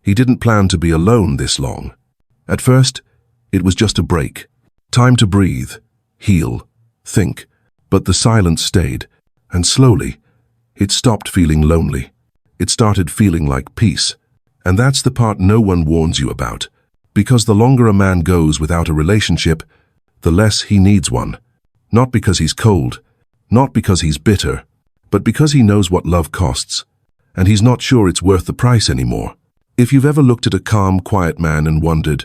He didn't plan to be alone this long. At first, it was just a break. Time to breathe, heal, think. But the silence stayed, and slowly, it stopped feeling lonely. It started feeling like peace. And that's the part no one warns you about. Because the longer a man goes without a relationship, the less he needs one. Not because he's cold, not because he's bitter, but because he knows what love costs. And he's not sure it's worth the price anymore. If you've ever looked at a calm, quiet man and wondered,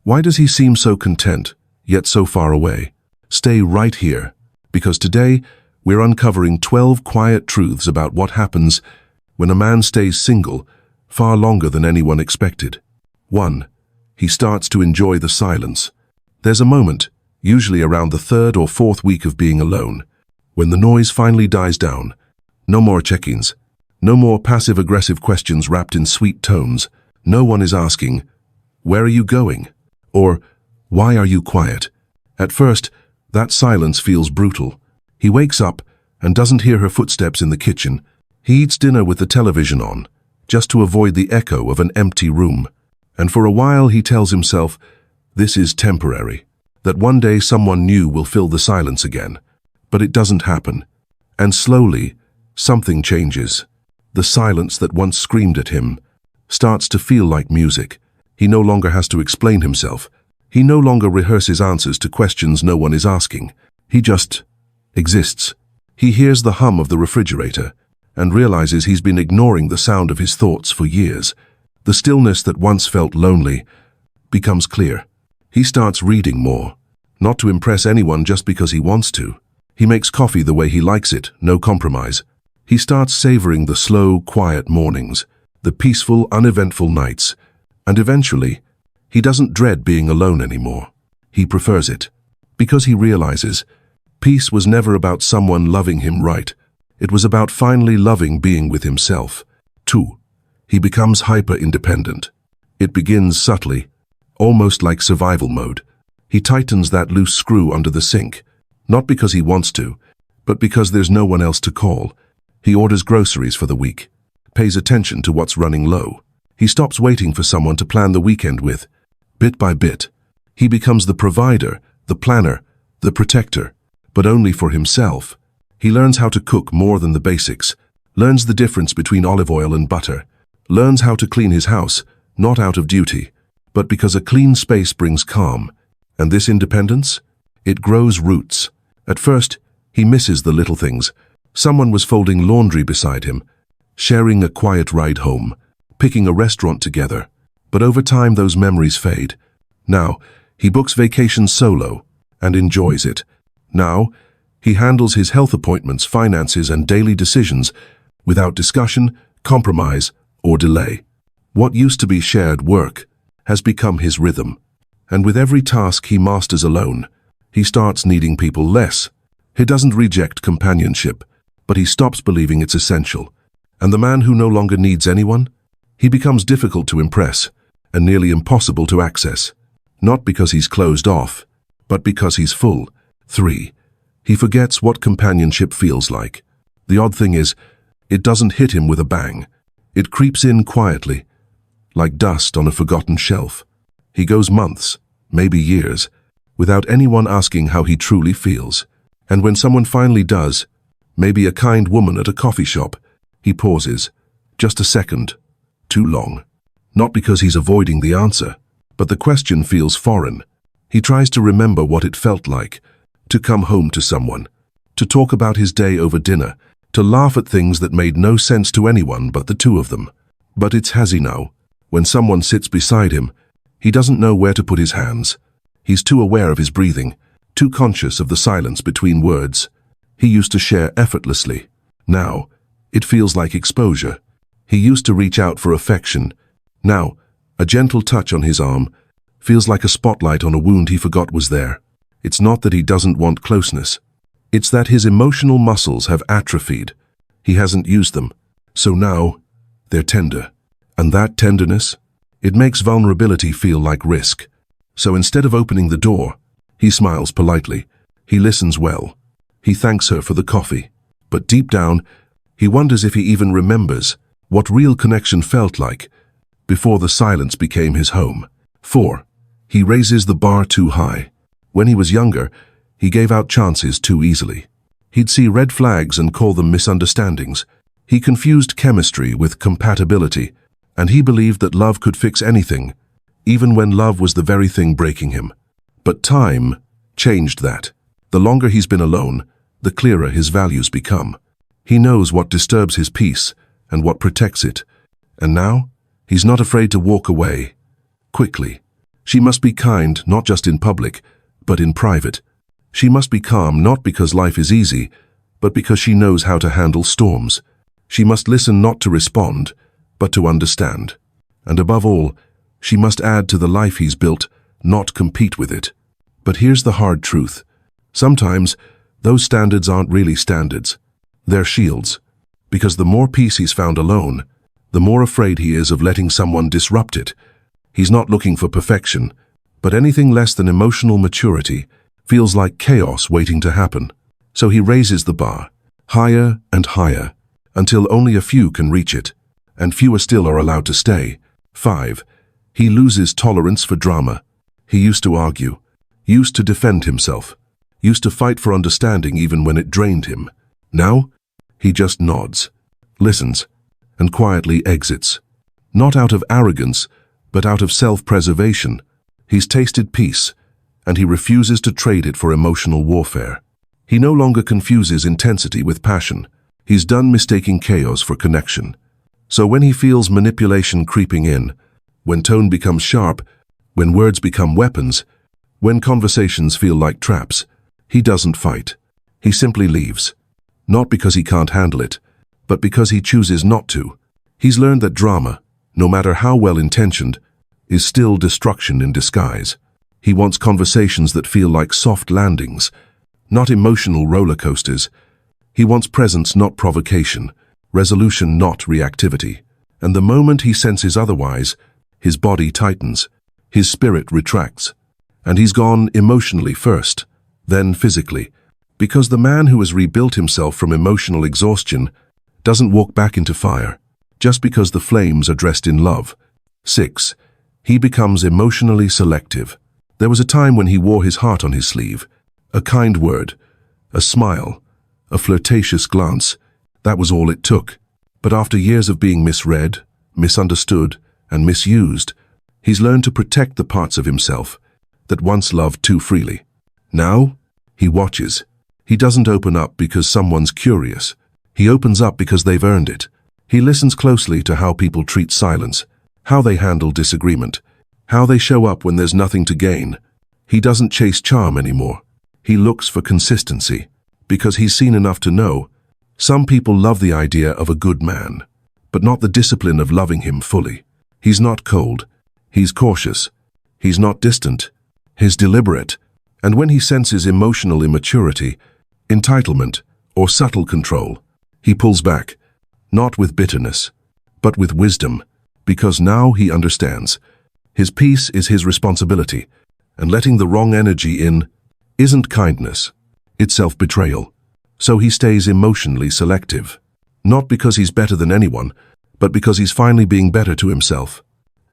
why does he seem so content, yet so far away? Stay right here, because today we're uncovering 12 quiet truths about what happens when a man stays single far longer than anyone expected. 1. He starts to enjoy the silence. There's a moment, usually around the third or fourth week of being alone, when the noise finally dies down. No more check-ins. No more passive-aggressive questions wrapped in sweet tones. No one is asking, "Where are you going?" or "Why are you quiet?" At first, that silence feels brutal. He wakes up and doesn't hear her footsteps in the kitchen. He eats dinner with the television on, just to avoid the echo of an empty room. And for a while he tells himself, this is temporary, that one day someone new will fill the silence again. But it doesn't happen. And slowly, something changes. The silence that once screamed at him starts to feel like music. He no longer has to explain himself. He no longer rehearses answers to questions no one is asking. He just exists. He hears the hum of the refrigerator and realizes he's been ignoring the sound of his thoughts for years. The stillness that once felt lonely becomes clear. He starts reading more, not to impress anyone just because he wants to. He makes coffee the way he likes it, no compromise. He starts savoring the slow, quiet mornings, the peaceful, uneventful nights, and eventually, he doesn't dread being alone anymore. He prefers it, because he realizes peace was never about someone loving him right. It was about finally loving being with himself. 2. He becomes hyper-independent. It begins subtly, almost like survival mode. He tightens that loose screw under the sink, not because he wants to, but because there's no one else to call. He orders groceries for the week, pays attention to what's running low. He stops waiting for someone to plan the weekend with. Bit by bit, he becomes the provider, the planner, the protector, but only for himself. He learns how to cook more than the basics, learns the difference between olive oil and butter, learns how to clean his house, not out of duty, but because a clean space brings calm. And this independence? It grows roots. At first, he misses the little things. Someone was folding laundry beside him, sharing a quiet ride home, picking a restaurant together. But over time those memories fade. Now, he books vacations solo and enjoys it. Now, he handles his health appointments, finances, and daily decisions without discussion, compromise, or delay. What used to be shared work has become his rhythm. And with every task he masters alone, he starts needing people less. He doesn't reject companionship, but he stops believing it's essential. And the man who no longer needs anyone, he becomes difficult to impress and nearly impossible to access. Not because he's closed off, but because he's full. 3. He forgets what companionship feels like. The odd thing is, it doesn't hit him with a bang. It creeps in quietly, like dust on a forgotten shelf. He goes months, maybe years, without anyone asking how he truly feels. And when someone finally does, maybe a kind woman at a coffee shop, he pauses. Just a second. Too long. Not because he's avoiding the answer, but the question feels foreign. He tries to remember what it felt like to come home to someone, to talk about his day over dinner, to laugh at things that made no sense to anyone but the two of them. But it's hazy now. When someone sits beside him, he doesn't know where to put his hands. He's too aware of his breathing, too conscious of the silence between words. He used to share effortlessly. Now, it feels like exposure. He used to reach out for affection. Now, a gentle touch on his arm feels like a spotlight on a wound he forgot was there. It's not that he doesn't want closeness. It's that his emotional muscles have atrophied. He hasn't used them. So now, they're tender. And that tenderness, it makes vulnerability feel like risk. So instead of opening the door, he smiles politely. He listens well. He thanks her for the coffee. But deep down, he wonders if he even remembers what real connection felt like before the silence became his home. 4. He raises the bar too high. When he was younger, he gave out chances too easily. He'd see red flags and call them misunderstandings. He confused chemistry with compatibility, and he believed that love could fix anything, even when love was the very thing breaking him. But time changed that. The longer he's been alone, the clearer his values become. He knows what disturbs his peace and what protects it. And now, he's not afraid to walk away. Quickly. She must be kind, not just in public, but in private. She must be calm, not because life is easy, but because she knows how to handle storms. She must listen not to respond, but to understand. And above all, she must add to the life he's built, not compete with it. But here's the hard truth. Sometimes, those standards aren't really standards. They're shields. Because the more peace he's found alone, the more afraid he is of letting someone disrupt it. He's not looking for perfection, but anything less than emotional maturity feels like chaos waiting to happen. So he raises the bar, higher and higher, until only a few can reach it, and fewer still are allowed to stay. 5. He loses tolerance for drama. He used to argue, used to defend himself, used to fight for understanding even when it drained him. Now, he just nods, listens, and quietly exits. Not out of arrogance, but out of self-preservation. He's tasted peace, and he refuses to trade it for emotional warfare. He no longer confuses intensity with passion. He's done mistaking chaos for connection. So when he feels manipulation creeping in, when tone becomes sharp, when words become weapons, when conversations feel like traps, he doesn't fight. He simply leaves. Not because he can't handle it, but because he chooses not to. He's learned that drama, no matter how well-intentioned, is still destruction in disguise. He wants conversations that feel like soft landings, not emotional roller coasters. He wants presence, not provocation, resolution, not reactivity. And the moment he senses otherwise, his body tightens, his spirit retracts, and he's gone emotionally first, then physically, because the man who has rebuilt himself from emotional exhaustion doesn't walk back into fire, just because the flames are dressed in love. 6. He becomes emotionally selective. There was a time when he wore his heart on his sleeve. A kind word, a smile, a flirtatious glance, that was all it took. But after years of being misread, misunderstood, and misused, he's learned to protect the parts of himself that once loved too freely. Now, he watches. He doesn't open up because someone's curious. He opens up because they've earned it. He listens closely to how people treat silence, how they handle disagreement, how they show up when there's nothing to gain. He doesn't chase charm anymore. He looks for consistency, because he's seen enough to know some people love the idea of a good man, but not the discipline of loving him fully. He's not cold. He's cautious. He's not distant. He's deliberate. And when he senses emotional immaturity, entitlement, or subtle control, he pulls back, not with bitterness, but with wisdom, because now he understands. His peace is his responsibility, and letting the wrong energy in isn't kindness, it's self-betrayal. So he stays emotionally selective, not because he's better than anyone, but because he's finally being better to himself.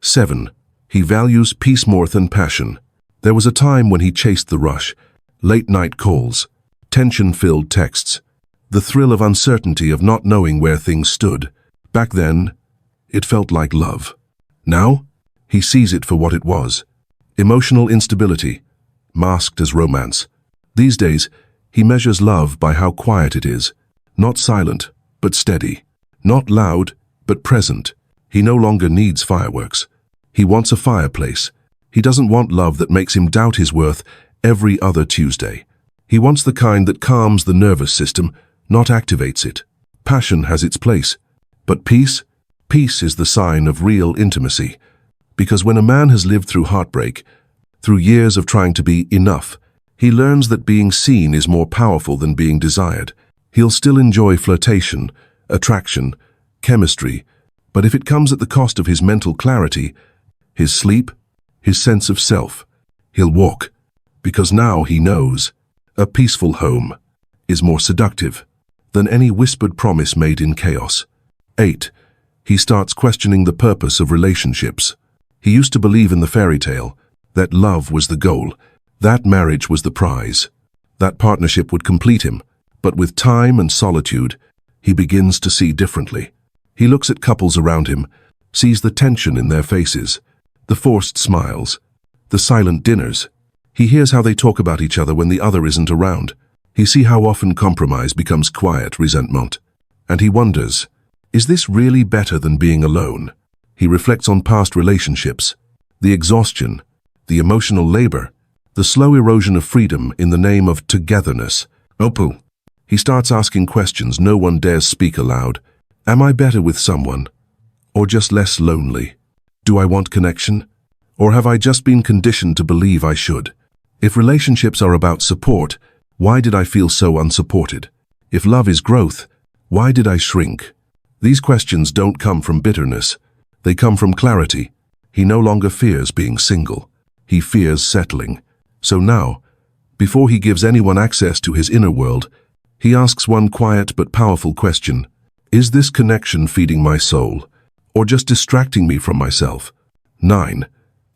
7. He values peace more than passion. There was a time when he chased the rush, late-night calls, tension-filled texts, the thrill of uncertainty of not knowing where things stood. Back then, it felt like love. Now, he sees it for what it was. Emotional instability, masked as romance. These days, he measures love by how quiet it is. Not silent, but steady. Not loud, but present. He no longer needs fireworks. He wants a fireplace. He doesn't want love that makes him doubt his worth every other Tuesday. He wants the kind that calms the nervous system, not activates it. Passion has its place. But peace is the sign of real intimacy. Because when a man has lived through heartbreak, through years of trying to be enough, he learns that being seen is more powerful than being desired. He'll still enjoy flirtation, attraction, chemistry, but if it comes at the cost of his mental clarity, his sleep, his sense of self, he'll walk. Because now he knows a peaceful home is more seductive than any whispered promise made in chaos. 8. He starts questioning the purpose of relationships. He used to believe in the fairy tale, that love was the goal, that marriage was the prize, that partnership would complete him. But with time and solitude, he begins to see differently. He looks at couples around him, sees the tension in their faces, the forced smiles, the silent dinners. He hears how they talk about each other when the other isn't around. He sees how often compromise becomes quiet resentment. And he wonders, is this really better than being alone? He reflects on past relationships, the exhaustion, the emotional labor, the slow erosion of freedom in the name of togetherness. Opal. He starts asking questions no one dares speak aloud. Am I better with someone? Or just less lonely? Do I want connection? Or have I just been conditioned to believe I should? If relationships are about support, why did I feel so unsupported? If love is growth, why did I shrink? These questions don't come from bitterness. They come from clarity. He no longer fears being single. He fears settling. So now, before he gives anyone access to his inner world, he asks one quiet but powerful question. Is this connection feeding my soul, or just distracting me from myself? 9.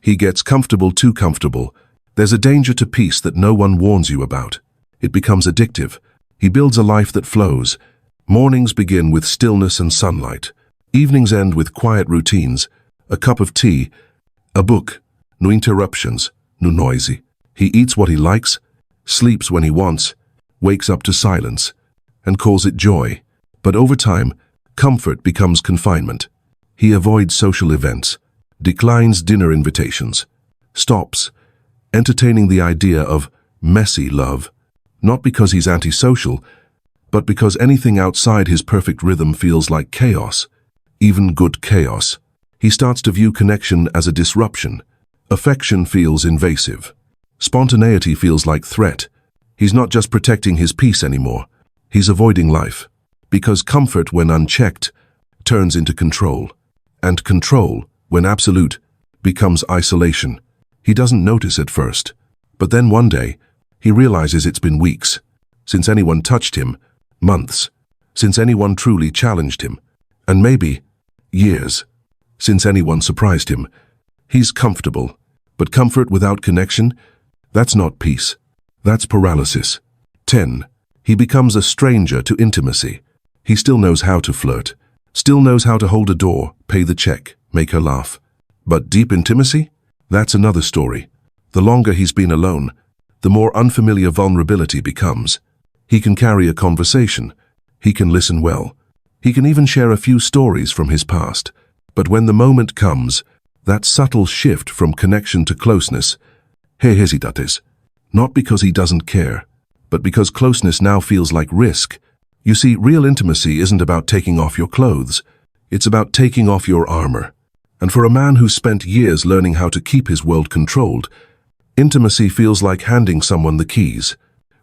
He gets comfortable, too comfortable. There's a danger to peace that no one warns you about. It becomes addictive. He builds a life that flows. Mornings begin with stillness and sunlight. Evenings end with quiet routines, a cup of tea, a book, no interruptions, no noisy. He eats what he likes, sleeps when he wants, wakes up to silence, and calls it joy. But over time, comfort becomes confinement. He avoids social events, declines dinner invitations, stops entertaining the idea of messy love, not because he's antisocial, but because anything outside his perfect rhythm feels like chaos, even good chaos. He starts to view connection as a disruption. Affection feels invasive. Spontaneity feels like threat. He's not just protecting his peace anymore. He's avoiding life. Because comfort, when unchecked, turns into control. And control, when absolute, becomes isolation. He doesn't notice at first. But then one day, he realizes it's been weeks since anyone touched him, months since anyone truly challenged him, and maybe years since anyone surprised him. He's comfortable, but comfort without connection, that's not peace. That's paralysis. 10. He becomes a stranger to intimacy. He still knows how to flirt, still knows how to hold a door, pay the check, make her laugh. But deep intimacy? That's another story. The longer he's been alone, the more unfamiliar vulnerability becomes. He can carry a conversation. He can listen well. He can even share a few stories from his past. But when the moment comes, that subtle shift from connection to closeness, he hesitates. Not because he doesn't care, but because closeness now feels like risk. You see, real intimacy isn't about taking off your clothes. It's about taking off your armor. And for a man who's spent years learning how to keep his world controlled, intimacy feels like handing someone the keys,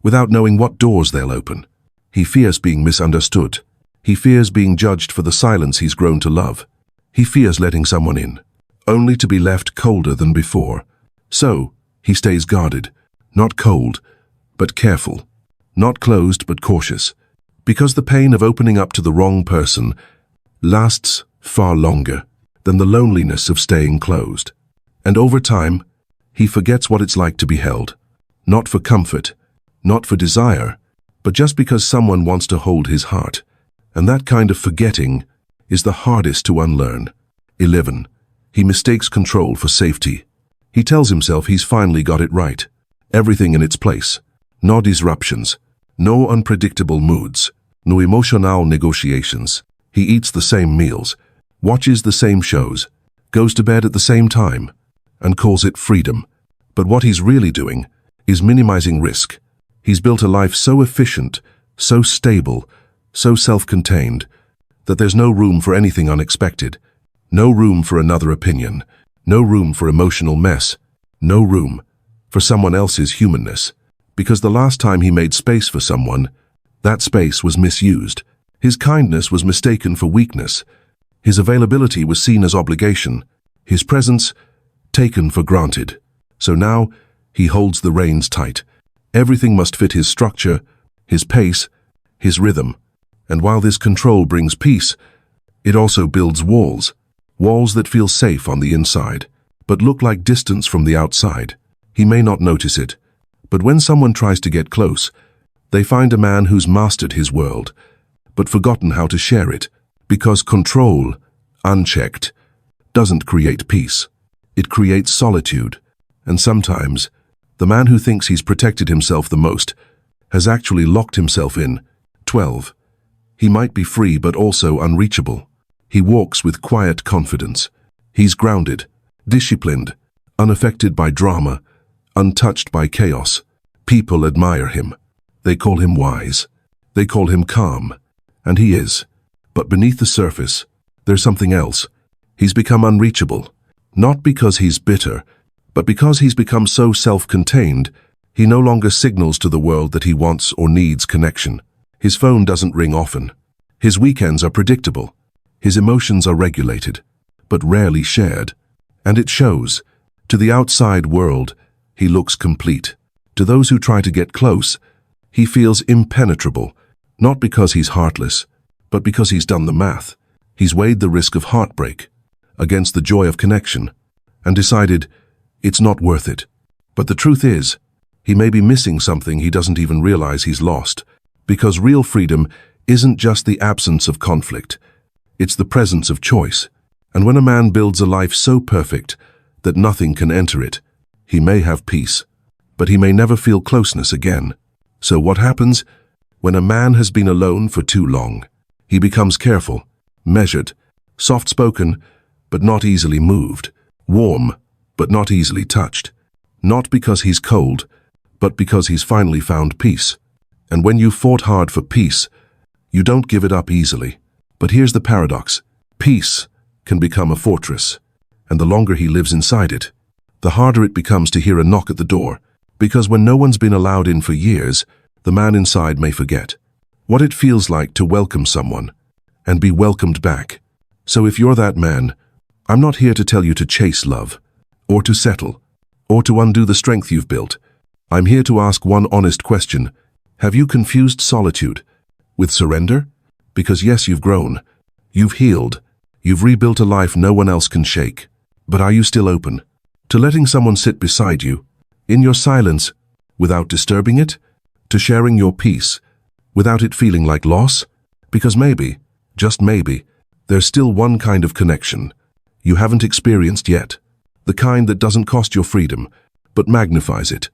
without knowing what doors they'll open. He fears being misunderstood. He fears being judged for the silence he's grown to love. He fears letting someone in, only to be left colder than before. So, he stays guarded, not cold, but careful, not closed but cautious, because the pain of opening up to the wrong person lasts far longer than the loneliness of staying closed. And over time, he forgets what it's like to be held, not for comfort, not for desire, but just because someone wants to hold his heart. And that kind of forgetting is the hardest to unlearn. 11. He mistakes control for safety. He tells himself he's finally got it right. Everything in its place. No disruptions. No unpredictable moods. No emotional negotiations. He eats the same meals, watches the same shows, goes to bed at the same time, and calls it freedom. But what he's really doing is minimizing risk. He's built a life so efficient, so stable, so self-contained, that there's no room for anything unexpected. No room for another opinion. No room for emotional mess. No room for someone else's humanness. Because the last time he made space for someone, that space was misused. His kindness was mistaken for weakness. His availability was seen as obligation. His presence taken for granted. So now, he holds the reins tight. Everything must fit his structure, his pace, his rhythm. And while this control brings peace, It also builds walls, walls that feel safe on the inside, but look like distance from the outside. He may not notice it, but when someone tries to get close, they find a man who's mastered his world, but forgotten how to share it, because control, unchecked, doesn't create peace. It creates solitude, and sometimes, the man who thinks he's protected himself the most has actually locked himself in. 12. He might be free but also unreachable. He walks with quiet confidence. He's grounded, disciplined, unaffected by drama, untouched by chaos. People admire him. They call him wise. They call him calm. And he is. But beneath the surface, there's something else. He's become unreachable. Not because he's bitter, but because he's become so self-contained, he no longer signals to the world that he wants or needs connection. His phone doesn't ring often. His weekends are predictable. His emotions are regulated, but rarely shared. And it shows. To the outside world, he looks complete. To those who try to get close, he feels impenetrable, not because he's heartless, but because he's done the math. He's weighed the risk of heartbreak against the joy of connection and decided it's not worth it. But the truth is, he may be missing something he doesn't even realize he's lost, because real freedom isn't just the absence of conflict. It's the presence of choice. And when a man builds a life so perfect that nothing can enter it, he may have peace, but he may never feel closeness again. So what happens when a man has been alone for too long? He becomes careful, measured, soft-spoken, but not easily moved, warm, but not easily touched. Not because he's cold, but because he's finally found peace. And when you fought hard for peace, you don't give it up easily. But here's the paradox. Peace can become a fortress, and the longer he lives inside it, the harder it becomes to hear a knock at the door, because when no one's been allowed in for years, the man inside may forget what it feels like to welcome someone and be welcomed back. So if you're that man, I'm not here to tell you to chase love, or to settle, or to undo the strength you've built. I'm here to ask one honest question. Have you confused solitude with surrender? Because yes, you've grown, you've healed, you've rebuilt a life no one else can shake. But are you still open to letting someone sit beside you, in your silence, without disturbing it? To sharing your peace, without it feeling like loss? Because maybe, just maybe, there's still one kind of connection you haven't experienced yet. The kind that doesn't cost your freedom, but magnifies it.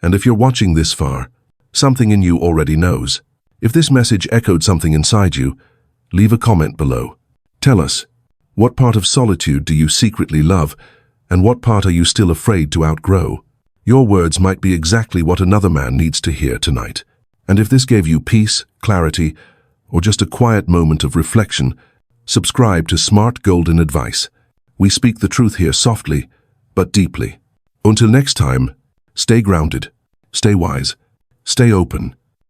And if you're watching this far, something in you already knows. If this message echoed something inside you, leave a comment below. Tell us, what part of solitude do you secretly love, and what part are you still afraid to outgrow? Your words might be exactly what another man needs to hear tonight. And if this gave you peace, clarity, or just a quiet moment of reflection, subscribe to Smart Golden Advice. We speak the truth here softly, but deeply. Until next time, stay grounded, stay wise, stay open,